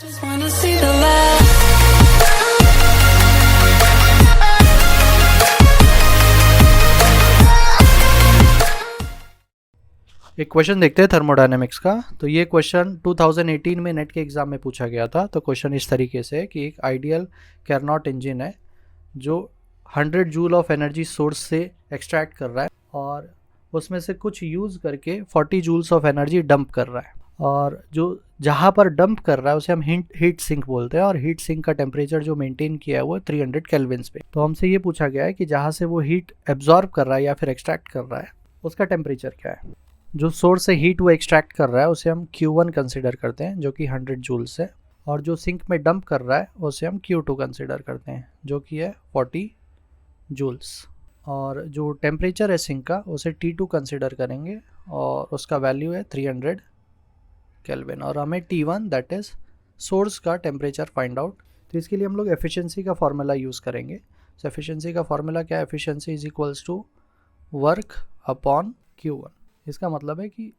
Just wanna see the light. एक question देखते हैं थर्मोडायनेमिक्स का। तो ये क्वेश्चन 2018 में नेट के एग्ज़ाम में पूछा गया था। तो क्वेश्चन इस तरीके से है कि एक आइडियल कैरनॉट इंजन है जो 100 जूल ऑफ एनर्जी सोर्स से एक्सट्रैक्ट कर रहा है और उसमें से कुछ यूज़ करके 40 जूल्स ऑफ एनर्जी डंप कर रहा है, और जो जहाँ पर डंप कर रहा है उसे हम हीट सिंक बोलते हैं, और हीट सिंक का टेम्परेचर जो मेंटेन किया है वो 300 केल्विन्स पे। तो हमसे ये पूछा गया है कि जहाँ से वो हीट एब्जॉर्ब कर रहा है या फिर एक्सट्रैक्ट कर रहा है उसका टेम्परेचर क्या है। जो सोर्स से हीट वो एक्सट्रैक्ट कर रहा है उसे हम Q1 कंसिडर करते हैं जो कि 100 जूल्स है, और जो सिंक में डंप कर रहा है उसे हम Q2 कंसिडर करते हैं जो कि है 40 जूल्स, और जो टेम्परेचर है सिंक का उसे T2 कंसिडर करेंगे और उसका वैल्यू है 300 केल्विन, और हमें T1 दैट इज़ सोर्स का टेम्परेचर फाइंड आउट। तो इसके लिए हम लोग एफिशिएंसी का फार्मूला यूज़ करेंगे। तो एफिशिएंसी का फार्मूला क्या है? Efficiency is equals to work upon Q1। इसका मतलब है कि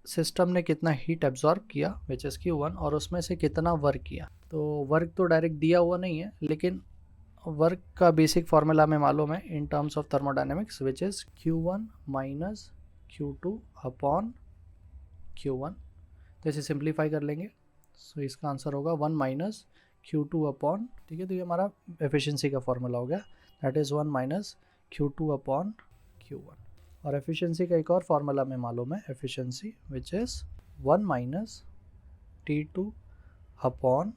सिस्टम ने कितना हीट एब्जॉर्ब किया विच इज़ Q1 और उसमें से कितना वर्क किया। तो वर्क तो डायरेक्ट दिया हुआ नहीं है, लेकिन वर्क का बेसिक फार्मूला हमें मालूम है in terms of thermodynamics which is Q1 minus Q2 upon Q1। तो इसे सिंप्लीफाई कर लेंगे। सो इसका आंसर होगा 1 माइनस Q2 अपॉन, ठीक है, तो ये हमारा एफिशिएंसी का फार्मूला हो गया, that is 1 minus Q2 upon Q1। और एफिशिएंसी का एक और फार्मूला में मालूम है, efficiency which is 1 minus T2 upon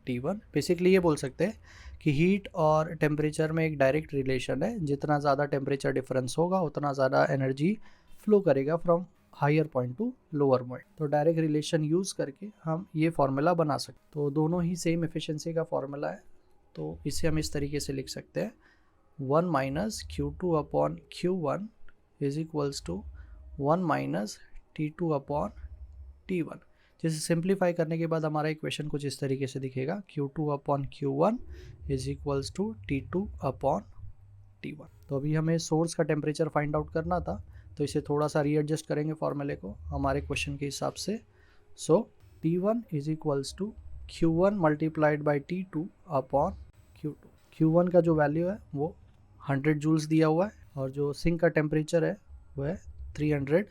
T1। Basically ये बोल सकते हैं कि हीट और टेम्परेचर में एक डायरेक्ट रिलेशन है, जितना ज़्यादा टेम्परेचर डिफरेंस होगा उतना ज़्यादा एनर्जी फ्लो करेगा from higher point to lower point. तो डायरेक्ट रिलेशन यूज़ करके हम ये फार्मूला बना सकते। तो दोनों ही सेम एफिशिएंसी का फार्मूला है, तो इसे हम इस तरीके से लिख सकते हैं 1 minus Q2 upon Q1 is equals to 1 minus T2 upon T1। जिसे सिंप्लीफाई करने के बाद हमारा इक्वेशन कुछ इस तरीके से दिखेगा, Q2 upon Q1 is equals to T2 upon T1। तो अभी हमें सोर्स का टेम्परेचर फाइंड आउट करना था, तो इसे थोड़ा सा रीएडजस्ट करेंगे फॉर्मूले को हमारे क्वेश्चन के हिसाब से। So T1 is equals to Q1 multiplied by T2 upon Q2। Q1 का जो वैल्यू है वो 100 जूल्स दिया हुआ है, और जो सिंक का टेम्परेचर है वो है 300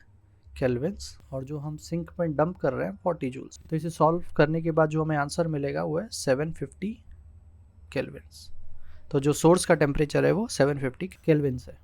केल्विन्स, और जो हम सिंक में डंप कर रहे हैं 40 जूल्स। तो इसे सॉल्व करने के बाद जो हमें आंसर मिलेगा वो है 750 केल्विन्स। तो जो सोर्स का टेम्परेचर है वो 750 केल्विन्स है।